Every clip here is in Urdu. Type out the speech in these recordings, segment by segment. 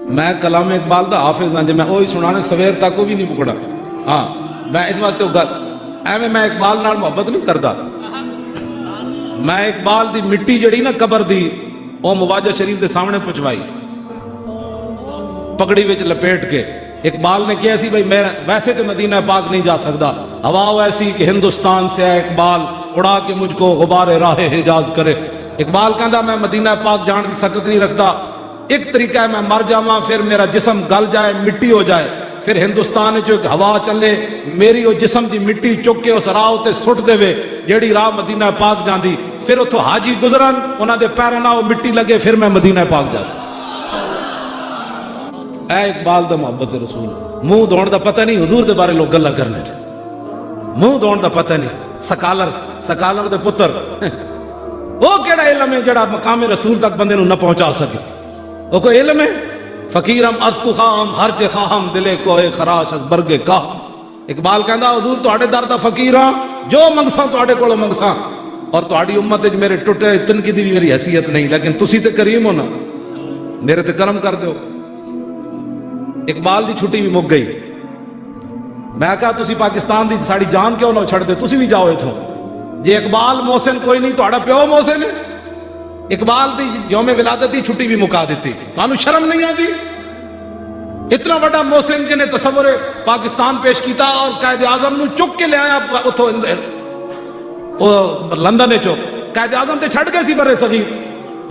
میں کلام اقبال دا حافظ ہاں، جی میں وہی سنانے سویر تک وہ بھی نہیں مکڑا. ہاں میں اس واسطے گل ایویں میں اقبال نال محبت نہیں کرتا. میں اقبال دی مٹی جڑی نا قبر دی وہ مواجہ شریف دے سامنے پہنچوائی پگڑی وچ لپیٹ کے. اقبال نے کیا سی بھائی میں ویسے تو مدینہ پاک نہیں جا سکتا، ہوا ایسی کہ ہندوستان سے ہے اقبال اڑا کے مجھ کو غبار راہ حجاز کرے. اقبال کہندا میں مدینہ پاک جان کی سکت نہیں رکھتا، ایک طریقہ ہے میں مر جاواں پھر میرا جسم گل جائے مٹی ہو جائے، پھر ہندوستان چ ہوا چلے میری وہ جسم دی مٹی چک کے اس راہ تے سٹ دے جیڑی راہ مدینہ پاک جاندی، پھر اتھوں حاجی گزرن انہاں دے پیراں نال وہ مٹی لگے پھر میں مدینہ پاک جا سکتا. اے اقبال دا محبت رسول منہ دھون دا پتہ نہیں حضور دے بارے لوگ گلاں کرنے منہ دھون دا پتہ نہیں. سکالر دے پتر وہ کیڑا علم ہے جڑا مقام رسول تک بندے نو نہ پہنچا سکے؟ وہ کوئی علم ہے؟ فقیرم استو خام ہر چے خواہم دلے کوئے خراش از برگے کا. اقبال کہندا حضور تواڈے در دا فقیر ہاں، جو منگساں تواڈے کولوں منگساں، اور تواڈی امت وچ میرے ٹوٹے تنکی دی میری حیثیت نہیں، لیکن تسی تے کریم ہو نا، میرے تے کرم کر دیو. اقبال دی چھٹی بھی مک گئی. میں کہا تسی پاکستان دی ساڑی جان کیوں نہ چھڑ دے، تسی بھی جاؤ اتھوں. جے اقبال محسن کوئی نہیں تہاڈا پیو محسن ہے. اقبال دی یوم ولادت دی چھٹی بھی مکا دیتی. تانوں شرم نہیں آتی؟ اتنا بڑا محسن جن نے تصور پاکستان پیش کیتا اور قائد اعظم نو چک کے لے آیا اتھوں لندن چو. قائد اعظم تے چھڑ گئے سی برے صغیر.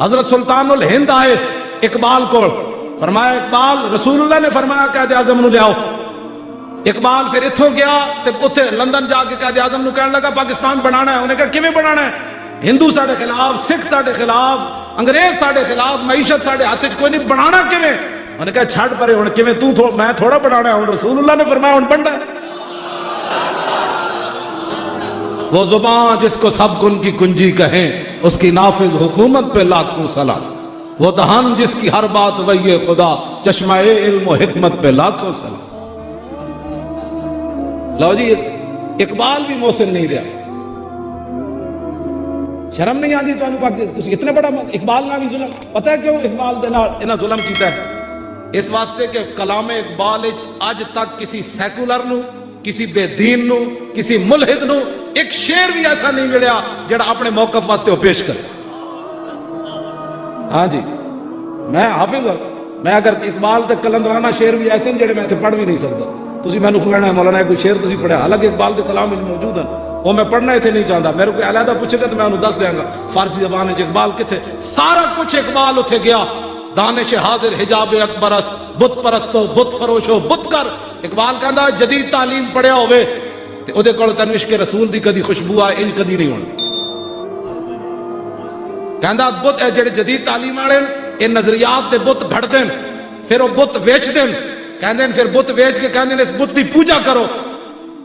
حضرت سلطان الہند آئے اقبال کو، فرمایا اقبال رسول اللہ نے فرمایا قائد اعظم نو لے آؤ. اقبال پھر اتھوں گیا تے اتھے لندن جا کے قائد اعظم نو کہنے لگا پاکستان بنانا ہے. انہیں کہا کیویں بنانا ہے؟ ہندو ساڑے خلاف، سکھ ساڑے خلاف، انگریز ساڑے خلاف، معیشت ساڑے ہاتھ کوئی نہیں، بنانا کیویں؟ انہیں کہا چھڑ پرے ہن کیویں میں تھوڑا بنانا ہے، رسول اللہ نے فرمایا ہن بننا ہے. وہ زبان جس کو سب کن کی کنجی کہیں اس کی نافذ حکومت پہ لاکھوں سلام. وہ دہن جس کی ہر بات وحی خدا چشمہ علم و حکمت پہ لاکھوں سلام. لو جی اقبال بھی محسن نہیں رہا. شرم نہیں آتی تمہیں؟ اتنے بڑا اقبال نہ بھی ظلم. پتہ ہے کیوں اقبال دے نال انہاں ظلم کیتا ہے؟ اس واسطے کہ کلام اقبال وچ اج تک کسی سیکولر نو، کسی بے دین نو، کسی ملحد نو ایک شعر بھی ایسا نہیں ملیا جڑا اپنے موقف واسطے وہ پیش کرے. ہاں جی میں حافظ ہوں. میں اگر اقبال تے کلندرانہ شعر بھی ایسے جڑے میں تے پڑھ بھی نہیں سکتا. تسی مینوں کہنا ہے مولانا کوئی شعر تسی پڑھیا، حالانکہ اقبال دے کلام میں موجود ہیں، وہ میں پڑھنا اتنے نہیں چاہتا. میرے کو علیحدہ پوچھے گا تو میں انہوں دس دیا گا فارسی زبان وچ اقبال کتنے. سارا کچھ اقبال اتنے گیا. دانش حاضر حجاب اکبر است، بت پرستو بت فروشو بت کر. اقبال کہندا جدید تعلیم پڑھیا ہوئے تے او دے کول تنوش کے رسول دی کدی خوشبو آئے انج کدی نہیں ہونی. کہندا بت جڑے جدید تعلیم والے اے نظریات دے بت گھڑ دین، پھر وہ بت ویچ دین. کہندے پھر بت ویچ کے کہندے اس بت دی پوجا کرو.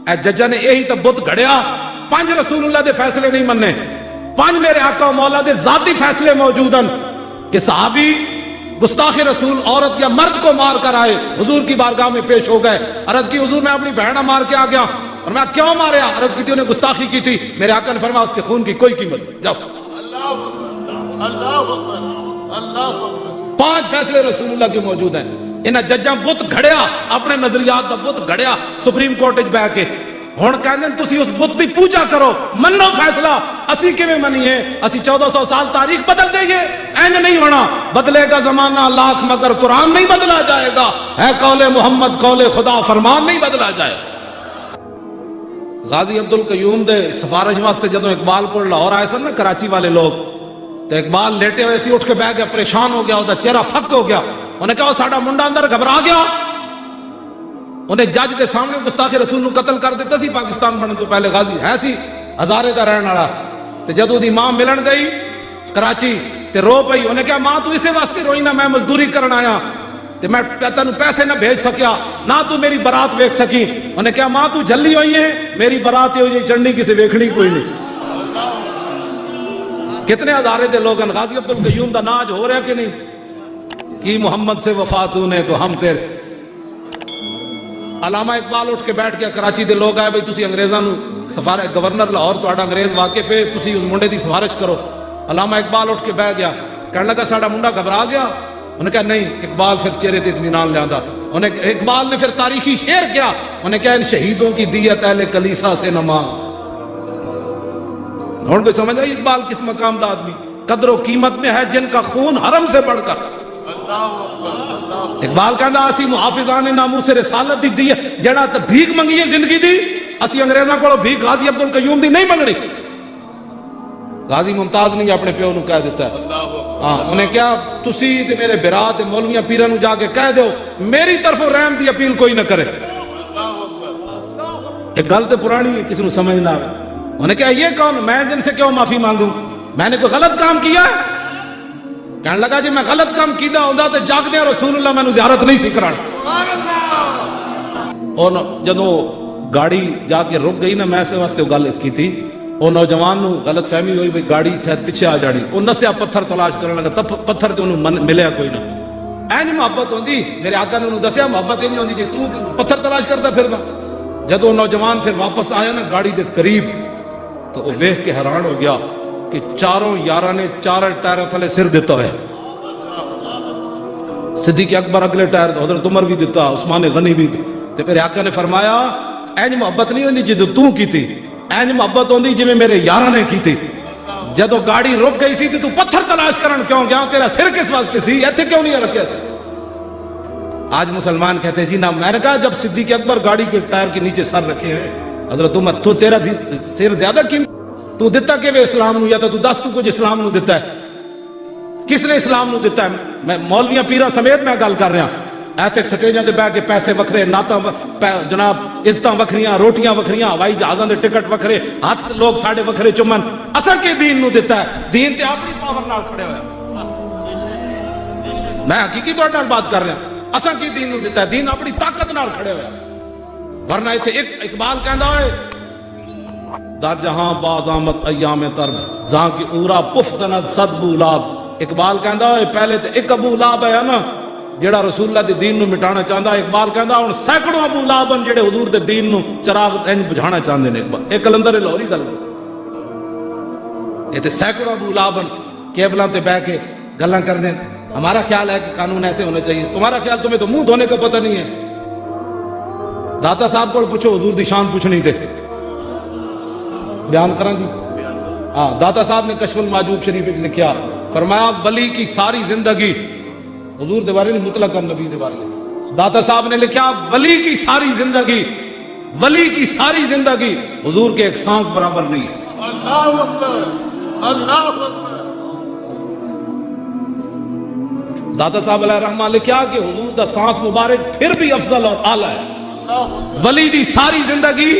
اے ججا نے یہی تو بت گھڑیا. 5 رسول اللہ دے فیصلے نہیں مننے، 5 میرے آقا و مولا دے ذاتی فیصلے موجود ہیں کہ صحابی گستاخ رسول عورت یا مرد کو مار کر آئے، حضور کی بارگاہ میں پیش ہو گئے. عرض کی حضور میں اپنی بہنہ مار کے آ گیا. اور میں کیوں ماریا؟ عرض کی تھی انہیں گستاخی کی تھی. میرے آقا نے فرمایا اس کے خون کی کوئی قیمت نہیں، جاؤ. اللہ 5 فیصلے رسول اللہ کے موجود ہیں. انہاں ججاں بت گھڑیا، اپنے نظریات کا بت گھڑیا سپریم کورٹ وچ بیٹھ کے. ہن کہندے تسی اس بت دی پوجا کرو، منو فیصلہ. اسی کیویں منیے؟ اسی 1400 سال تاریخ بدل دیں گے؟ اینج نہیں ہونا. بدلے گا زمانہ لاکھ مگر قرآن نہیں بدلا جائے گا. ہے قول محمد قول خدا، فرمان نہیں بدلا جائے. غازی عبدالقیوم دے سفارش واسطے جدوں اقبال کو لاہور آئے سن نا کراچی والے لوگ، تو اقبال لیٹے ہوئے سی، اٹھ کے بیٹھ گیا، پریشان ہو گیا، اس کا چہرہ فک ہو گیا. انہیں کہا ساڈا منڈا اندر گھبرا گیا. انہیں جج دے سامنے گستاخ رسول نو قتل کر دیتا سی پاکستان بننے تو پہلے. غازی ہے سی ہزارے دا رہن والا. تے جدوں دی ماں ملن گئی کراچی تے رو پئی. انہیں کہا ماں تو اسے واسطے روئی نہ، میں مزدوری کرن آیا تے میں تینوں پیسے نہ بھیج سکیا، نہ تو میری برات ویکھ سکی. انہیں کہا ماں تو جلی ہوئی ہے، میری برات ہوئی چڑھنی کسی ویکھنی کوئی نہیں. کتنے ہزارے دے لوگ ہیں. غازی عبدالقیوم دا ناج ہو رہا کہ نہیں؟ کی محمد سے وفاتوں نے تو ہم تیرے. علامہ اقبال اٹھ کے بیٹھ گیا. کراچی دے لوگ آئے بھئی تسی انگریزاں نو سفارت گورنر لاہور تہاڈا انگریز واقف ہے، تسی اس منڈے دی سفارش کرو. علامہ اقبال اٹھ کے بیٹھ گیا. کہنے لگا ساڈا منڈا گھبرا گیا. انہیں کہا نہیں، اقبال پھر چہرے تے اطمینان لیا، انہیں اقبال نے پھر تاریخی شعر کیا، انہیں کہا ان شہیدوں کی دیت اہل کلیسا سے نہ مانگ۔ ہوں کوئی سمجھ آئی اقبال کس مقام دا آدمی، قدر و قیمت میں ہے جن کا خون حرم سے بڑھ کر۔ اقبال کہندا اسی محافظان ناموس رسالت دی دیت جڑا تے بھیک منگی ہے زندگی دی، اسی انگریزاں کولوں بھیک غازی عبد القیوم دی نہیں منگنی۔ غازی ممتاز نے اپنے پیو نو کہہ دیتا ہے، ہاں انہیں کیا تسی تے میرے برا تے مولویاں پیراں نو جا کے کہہ دیو میری طرفوں رحم دی اپیل کوئی نہ کرے۔ ایک گل تے پرانی ہے، کسی نو سمجھ نہ آئے۔ انہیں کہا یہ کون، میں جن سے کیوں معافی مانگوں، میں نے کوئی غلط کام کیا ہے؟ کہنے لگا جی میں غلط کام کیتا ہوندا تے جاگدے رسول اللہ میں نو زیارت نہیں سی کرانا۔ اور جدو گاڑی جا کے رک گئی نا، میں اس واسطے گل کی تھی، وہ نوجوان نو غلط فہمی ہوئی بھئی گاڑی شاید پیچھے آ جانی، وہ نسیا پتھر تلاش کرنے لگا، پتھر تے انہوں ملیا کوئی نہ۔ اینج محبت ہوندی، میرے آقا نے انہوں دسیا محبت نہیں ہوندی جی تو پتھر تلاش کرتا پھردا۔ جدو نوجوان پھر واپس آیا نا گاڑی دے قریب، تو وہ دیکھ کے حیران ہو گیا کہ چاروں یاراں نے چار ٹائر تھلے سر دیتا ہے۔ صدیق اکبر اگلے ٹائر، حضرت عمر بھی دیتا، عثمان غنی بھی دیتا۔ تو میرے آقا نے فرمایا اینج محبت نہیں ہوندی جدو تو کیتی، اینج محبت ہوندی جی میرے یاراں نے کیتی۔ جدو گاڑی رک گئی سی تو پتھر تلاش کرن کیوں گیا، تیرا سر کس واسطے سی، ایتھے کیوں نہیں رکھیا سی؟ آج مسلمان کہتے ہیں جی نا، میں نے کہا جب صدیق اکبر گاڑی کے ٹائر کے نیچے سر رکھے ہیں، حضرت عمر تو تیرا سر زیادہ قیمت، تو دیتا کہ وہ اسلام نو، یا تو دس تو کچھ اسلام نو دیتا ہے، کس نے اسلام نو دیتا ہے؟ میں مولویاں پیراں سمیت میں گل کر رہا، ایتھے سٹیجاں تے بیٹھ کے پیسے وکھرے، نعتاں جناب عزتاں وکھریاں، روٹیاں وکھریاں، ہوائی جہازاں دے ٹکٹ وکھرے، ہاتھ سے لوگ ساڈے وکھرے چومن، اساں کے دین نو دیتا ہے؟ دین تے اپنی پاور نال کھڑے ہویا، میں حقیقی طور نال بات کر رہا، اساں کی دین نو دیتا ہے؟ دین اپنی طاقت نال کھڑے ہویا، ورنہ ایتھے ایک اقبال کہندا ہوئے در جہاں باز آمد ایام ترب زاں کی اورا پف زند صد بولاب۔ اقبال کہندا ہوئے پہلے تے ایک ابو لاب ہے نا جڑا رسول اللہ دے دین نو مٹانا چاہندا، اقبال کہندا ہن سینکڑوں ابو لاب ہیں جڑے حضور دے دین نو چراغ انج بجھانا چاہندے نے۔ ایک کلندر لاہوری گل یہ تے سینکڑوں ابو لاب ہیں کیبلاں تے بیٹھ کے گلاں کردے ہیں، ہمارا خیال ہے کہ قانون ایسے ہونے چاہیے، تمہارا خیال تمہیں تو منہ دھونے کا پتہ نہیں ہے۔ داتا صاحب کو پوچھو حضور دی شان پوچھنی تے بیان کریں جی، ہاں داتا صاحب نے کشف المحجوب شریف میں لکھیا، فرمایا ولی کی ساری زندگی، حضور دے بارے نہیں مطلق نبی دے بارے نہیں، داتا صاحب نے لکھا ولی کی ساری زندگی، ولی کی ساری زندگی حضور کے ایک سانس برابر نہیں ہے۔ اللہ اکبر، اللہ اکبر۔ داتا صاحب علیہ الرحمہ لکھا کہ حضور دا سانس مبارک پھر بھی افضل اور اعلیٰ ہے، ولی دی ساری زندگی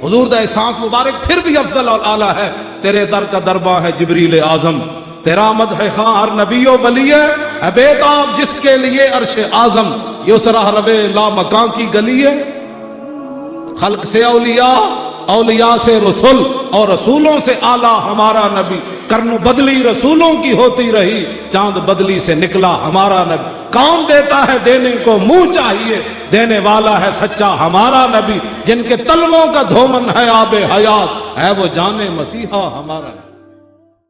حضور دا احساس مبارک پھر بھی افضل اور اعلیٰ ہے۔ تیرے در کا درباں ہے جبریل اعظم، تیرا مدح خواں ہر نبی و ولی ہے، اے بیتاب جس کے لیے عرش اعظم، یسرا ربے لا مکان کی گلی ہے۔ خلق سے اولیاء، اولیاء سے رسول، اور رسولوں سے اعلیٰ ہمارا نبی، کرن بدلی رسولوں کی ہوتی رہی، چاند بدلی سے نکلا ہمارا نبی۔ کون دیتا ہے دینے کو منہ چاہیے، دینے والا ہے سچا ہمارا نبی، جن کے تلووں کا دھومن ہے آب حیات، ہے وہ جان مسیحا ہمارا۔